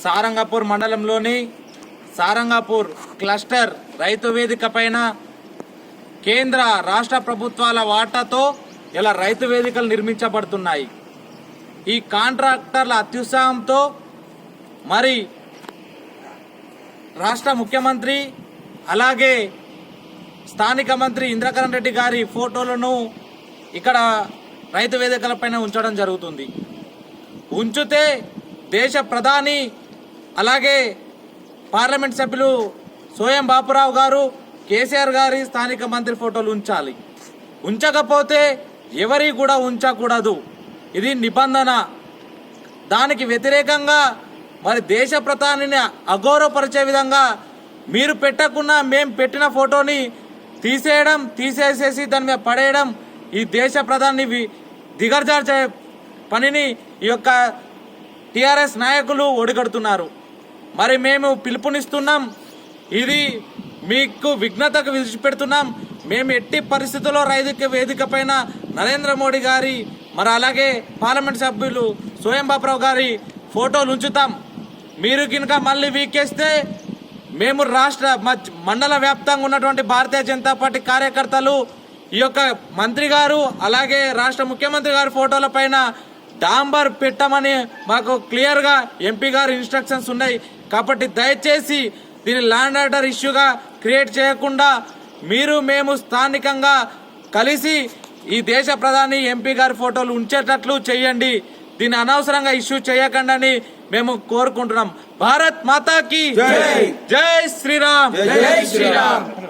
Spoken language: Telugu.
సారంగపూర్ మండలంలోని సారంగపూర్ క్లస్టర్ రైతు వేదిక పైన కేంద్ర రాష్ట్ర ప్రభుత్వాల వాటాతో ఇలా రైతు వేదికలు నిర్మించబడుతున్నాయి. ఈ కాంట్రాక్టర్ల అత్యుత్సాహంతో మరి రాష్ట్ర ముఖ్యమంత్రి అలాగే స్థానిక మంత్రి ఇంద్రకరణ్ రెడ్డి గారి ఫోటోలను ఇక్కడ రైతు వేదికలపైన ఉంచడం జరుగుతుంది. ఉంచితే దేశ ప్రధాని అలాగే పార్లమెంట్ సభ్యులు సోయం బాపురావు గారు, కేసీఆర్ గారి స్థానిక మంత్రి ఫోటోలు ఉంచాలి. ఉంచకపోతే ఎవరి కూడా ఉంచకూడదు. ఇది నిబంధన. దానికి వ్యతిరేకంగా మరి దేశ ప్రధానిని అగౌరవపరిచే విధంగా మీరు పెట్టకున్నా మేము పెట్టిన ఫోటోని తీసేసేసి దాని మీద పడేయడం ఈ దేశ ప్రధాని దిగజార్చే పనిని ఈ యొక్క టిఆర్ఎస్ నాయకులు ఒడిగడుతున్నారు. మరి మేము పిలుపునిస్తున్నాం, ఇది మీకు విఘ్నతకు విడిచిపెడుతున్నాం. మేము ఎట్టి పరిస్థితుల్లో రైతు వేదిక పైన నరేంద్ర మోడీ గారి మరి అలాగే పార్లమెంట్ సభ్యులు సోయం బాపురావు గారి ఫోటోలు ఉంచుతాం. మీరు కనుక మళ్ళీ వీకేస్తే మేము రాష్ట్ర మండల వ్యాప్తంగా ఉన్నటువంటి భారతీయ జనతా పార్టీ కార్యకర్తలు ఈ యొక్క మంత్రి గారు అలాగే రాష్ట్ర ముఖ్యమంత్రి గారి ఫోటోల పైన డాంబర్ పెట్టమని మాకు క్లియర్గా ఎంపీ గారి ఇన్స్ట్రక్షన్స్ ఉన్నాయి. కాబట్టి దయచేసి దీన్ని ల్యాండ్ ఆర్డర్ ఇష్యూగా క్రియేట్ చేయకుండా మీరు మేము స్థానికంగా కలిసి ఈ దేశ ప్రధాని ఎంపీ గారి ఫోటోలు ఉంచేటట్లు చేయండి. దీన్ని అనవసరంగా ఇష్యూ చేయకండి మేము కోరుకుంటున్నాం. భారత్ మాతాకి జై శ్రీరామ్.